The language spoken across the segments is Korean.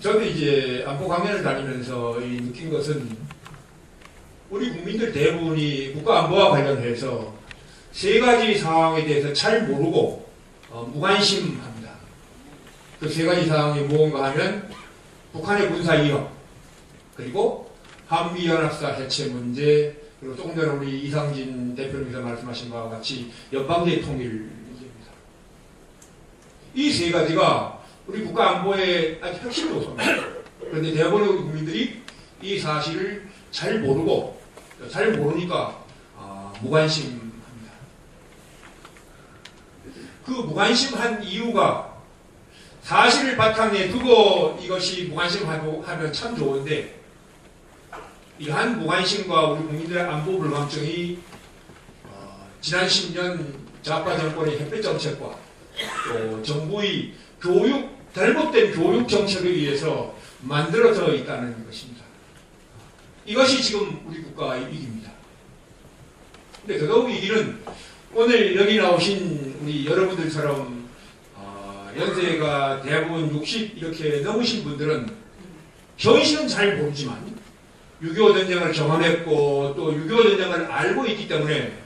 저도 이제 안보 강연을 다니면서 느낀 것은 우리 국민들 대부분이 국가 안보와 관련해서 세 가지 사항에 대해서 잘 모르고 무관심합니다. 그 세 가지 사항이 무언가 하면 북한의 군사 위협, 그리고 한미연합사 해체 문제, 그리고 조금 전에 우리 이상진 대표님께서 말씀하신 바와 같이 연방제 통일 문제입니다. 이 세 가지가 우리 국가 안보의 아주 핵심 요소입니다. 그런데 대부분의 우리 국민들이 이 사실을 잘 모르고, 잘 모르니까 무관심합니다. 그 무관심한 이유가 사실을 바탕에 두고 이것이 무관심하면 참 좋은데, 이 한 무관심과 우리 국민들의 안보 불감증이 지난 10년 좌파 정권의 햇볕 정책과 또 정부의 잘못된 교육 정책에 의해서 만들어져 있다는 것입니다. 이것이 지금 우리 국가의 위기입니다. 근데 더더욱 이 일은 오늘 여기 나오신 우리 여러분들처럼 연세가 대부분 60 이렇게 넘으신 분들은 현실은 잘 모르지만 6.25 전쟁을 경험했고 또 6.25 전쟁을 알고 있기 때문에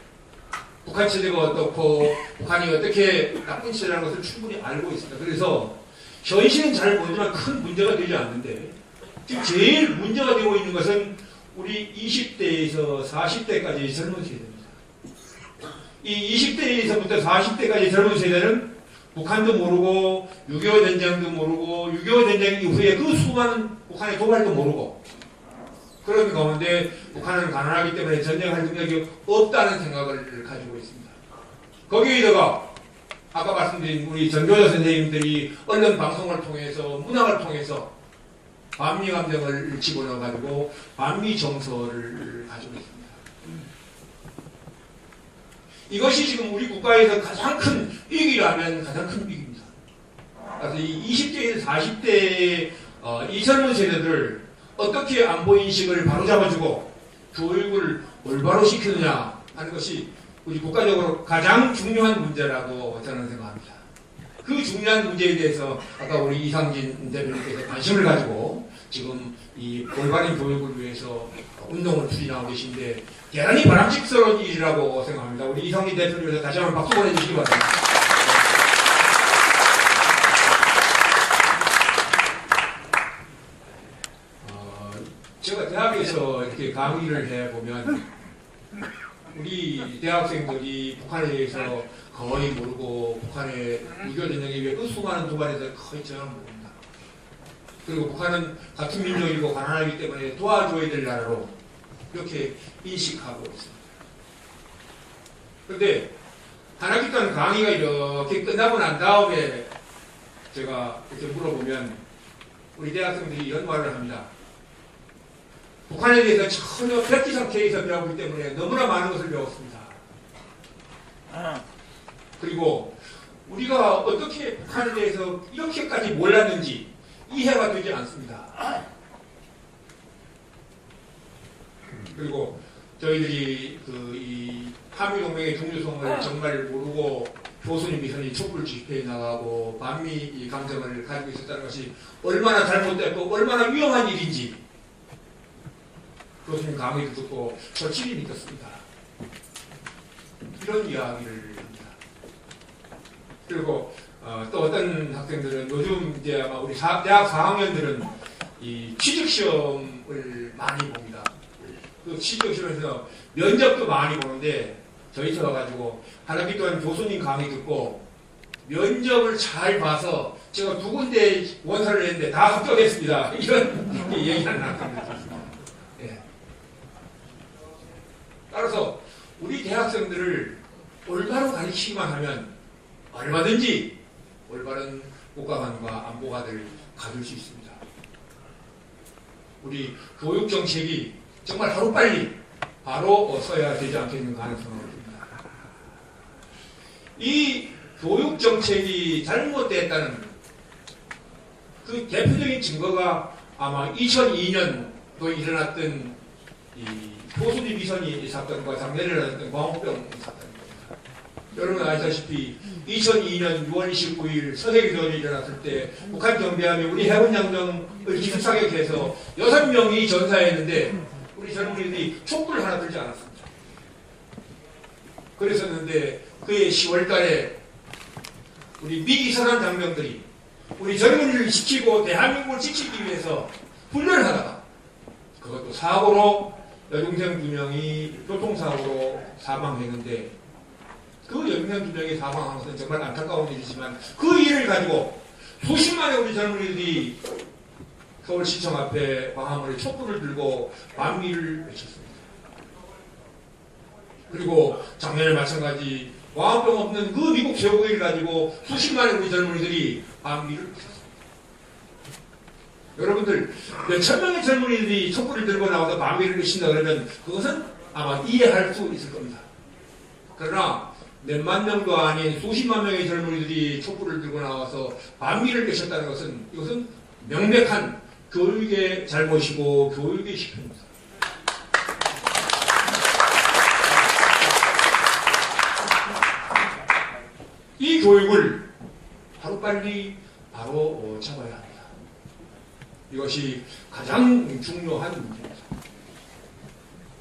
북한 체제가 어떻고 북한이 어떻게 나쁜 체제라는 것을 충분히 알고 있습니다. 그래서 현실은 잘 모르지만 큰 문제가 되지 않는데, 지금 제일 문제가 되고 있는 것은 우리 20대에서 40대까지의 젊은 세대입니다. 이 20대에서부터 40대까지 젊은 세대는 북한도 모르고 6.25 전쟁도 모르고 6.25 전쟁 이후에 그 수많은 북한의 도발도 모르고, 그런 가운데 북한은 가난하기 때문에 전쟁할 능력이 없다는 생각을 가지고 있습니다. 거기에다가 아까 말씀드린 우리 전교조 선생님들이 언론 방송을 통해서 문학을 통해서 반미 감정을 집어넣어가지고 반미 정서를 가지고 있습니다. 이것이 지금 우리 국가에서 가장 큰 위기라면 가장 큰 위기입니다. 그래서 이 20대에서 40대의 이 젊은 세대들 어떻게 안보인식을 바로잡아주고 교육을 올바로 시키느냐 하는 것이 우리 국가적으로 가장 중요한 문제라고 저는 생각합니다. 그 중요한 문제에 대해서 아까 우리 이상진 대표님께서 관심을 가지고 지금 이 올바른 교육을 위해서 운동을 추진하고 계신데 대단히 바람직스러운 일이라고 생각합니다. 우리 이상진 대표님께서 다시 한번 박수 보내주시기 바랍니다. 제가 대학에서 이렇게 강의를 해보면 우리 대학생들이 북한에 대해서 거의 모르고 북한의 6.25 전쟁에 의해 그 수많은 도발에 대해서 거의 전혀 모릅니다. 그리고 북한은 같은 민족이고 가난하기 때문에 도와줘야 될 나라로 이렇게 인식하고 있습니다. 그런데 한 학기 동안 강의가 이렇게 끝나고 난 다음에 제가 이렇게 물어보면 우리 대학생들이 이런 말을 합니다. 북한에 대해서 전혀 벽지 상태에서 배우기 때문에 너무나 많은 것을 배웠습니다. 그리고 우리가 어떻게 북한에 대해서 이렇게까지 몰랐는지 이해가 되지 않습니다. 그리고 저희들이 이 한미동맹의 중요성을 정말 모르고 교수님 미선이 촛불 집회에 나가고 반미 감정을 가지고 있었다는 것이 얼마나 잘못됐고 얼마나 위험한 일인지 교수님 강의를 듣고 절실히 믿었습니다. 이런 이야기를 합니다. 그리고 또 어떤 학생들은 요즘 이제 아마 우리 대학 4학년들은 이 취직시험을 많이 봅니다. 그 취직시험에서 면접도 많이 보는데 저희 서 가지고 한 학기 동안 교수님 강의 듣고 면접을 잘 봐서 제가 2군데 원서를 냈는데 다 합격했습니다. 이런 얘기하는 학생들이 있습니다. 따라서 우리 대학생들을 올바로 가르치기만 하면 얼마든지 올바른 국가관과 안보가를 가질 수 있습니다. 우리 교육정책이 정말 하루빨리 바로 써야 되지 않겠는가 하는 생각을 듭니다. 이 교육정책이 잘못됐다는 그 대표적인 증거가 아마 2002년도에 일어났던 이 교수님 미선이 사건과 장례를 일어났던 광우병 사건입니다. 여러분 아시다시피 2002년 6월 29일 서해교전이 일어났을 때 북한 경비함이 우리 해군양정을 기습사격해서 6명이 전사했는데 우리 젊은이들이 촛불을 하나 들지 않았습니다. 그랬었는데 그해 10월 달에 우리 미기선한 장병들이 우리 젊은이를 지키고 대한민국을 지키기 위해서 훈련을 하다가 그것도 사고로 여동생 2명이 교통사고로 사망했는데 그 여동생 2명이 사망한 것은 정말 안타까운 일이지만 그 일을 가지고 수십만의 우리 젊은이들이 서울시청 앞에 광화문에 촛불을 들고 만미를 외쳤습니다. 그리고 작년에 마찬가지 왕병 없는 그 미국 제국을 가지고 수십만의 우리 젊은이들이 만미를 외쳤습니다. 여러분들 몇천 명의 젊은이들이 촛불을 들고 나와서 만미를 외친다 그러면 그것은 아마 이해할 수 있을 겁니다. 그러나 몇만 명도 아닌 수십만 명의 젊은이들이 촛불을 들고 나와서 만미를 외쳤다는 것은 이것은 명백한 교육의 잘못이고 교육의 실패입니다. 이 교육을 하루빨리 바로 잡아야 합니다. 이것이 가장 중요한 문제입니다.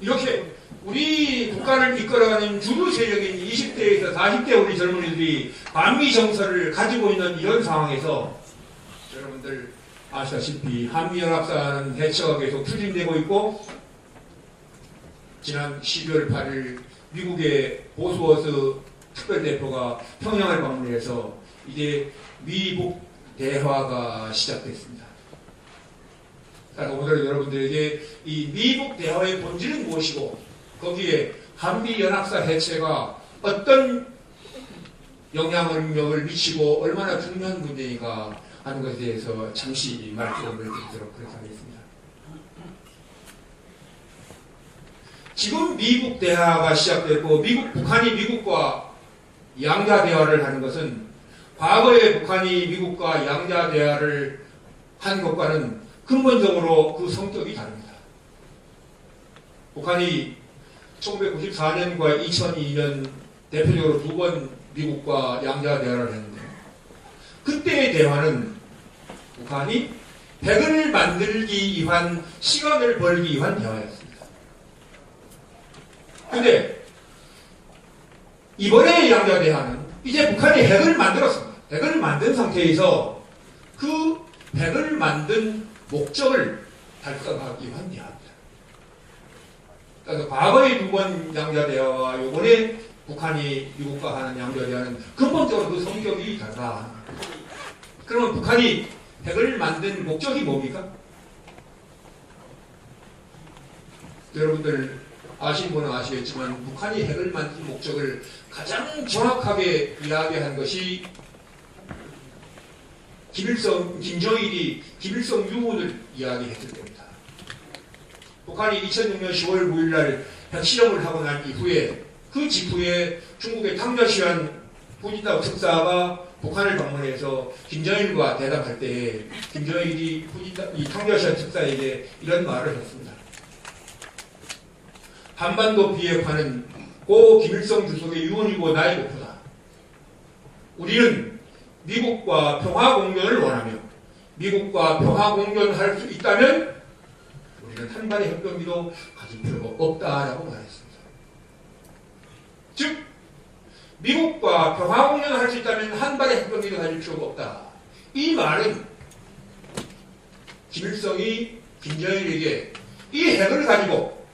이렇게 우리 국가를 이끌어가는 주류 세력인 20대에서 40대 우리 젊은이들이 반미 정서를 가지고 있는 이런 상황에서 여러분들 아시다시피 한미연합사는 해체가 계속 추진되고 있고 지난 12월 8일 미국의 보스워스 특별대표가 평양을 방문해서 이제 미북 대화가 시작됐습니다. 그래서 오늘 여러분들에게 이 미북 대화의 본질은 무엇이고 거기에 한미연합사 해체가 어떤 영향력을 미치고 얼마나 중요한 문제인가 하는 것에 대해서 잠시 말씀을 드리도록 하겠습니다. 지금 미북 대화가 시작됐고 북한이 미국과 양자 대화를 하는 것은 과거에 북한이 미국과 양자 대화를 한 것과는 근본적으로 그 성격이 다릅니다. 북한이 1994년과 2002년 대표적으로 2번 미국과 양자 대화를 했는데 그때의 대화는 북한이 핵을 만들기 위한 시간을 벌기 위한 대화였습니다. 그런데 이번에 양자 대화는 이제 북한이 핵을 만들었습니다. 핵을 만든 상태에서 그 핵을 만든 목적을 달성하기 위한 대화입니다. 그래서 과거의 2번 양자 대화와 이번에 북한이 미국과 하는 양자 대화는 근본적으로 그 성격이 다르다. 그러면 북한이 핵을 만든 목적이 뭡니까? 여러분들 아시는 분은 아시겠지만 북한이 핵을 만든 목적을 가장 정확하게 이야기한 것이 김정일이 김일성 유언을 이야기했을 때입니다. 북한이 2006년 10월 9일 날 핵실험을 하고 난 이후에 그 직후에 중국의 탕자시안 후지타 특사가 북한을 방문해서 김정일과 대답할 때 김정일이 이 탕자시안 특사에게 이런 말을 했습니다. 한반도 비핵화는 고 김일성 주석의 유언이고 나의 목표다. 우리는 미국과 평화공존을 원하며 미국과 평화공존할 수 있다면 우리는 한 발의 핵병기도 가질 필요가 없다라고 말했습니다. 즉 미국과 평화공존을 할 수 있다면 한 발의 핵병기도 가질 필요가 없다. 이 말은 김일성이 김정일에게 이 핵을 가지고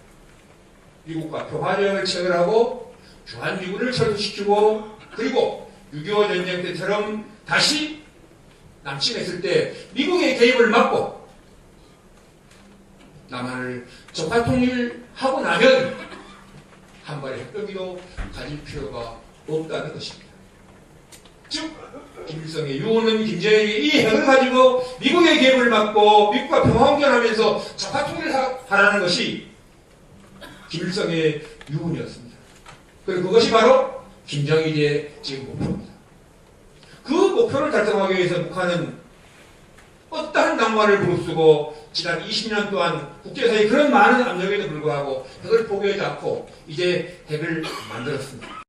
미국과 평화조약을 체결하고 주한미군을 철수시키고 그리고 6.25 전쟁 때처럼 다시 남침했을 때 미국의 개입을 막고 남한을 적화통일하고 나면 한 발의 핵병기도 가질 필요가 없다는 것입니다. 즉 김일성의 유언은 김정일이 이 핵을 가지고 미국의 개입을 막고 미국과 평화공존하면서 적화통일하라는 것이 김일성의 유언이었습니다. 그리고 그것이 바로 김정일의 지금 목표입니다. 그 목표를 달성하기 위해서 북한은 어떠한 낭만을 무릅쓰고 지난 20년 동안 국제사회의 그런 많은 압력에도 불구하고 핵을 포기하지 않고 이제 핵을 만들었습니다.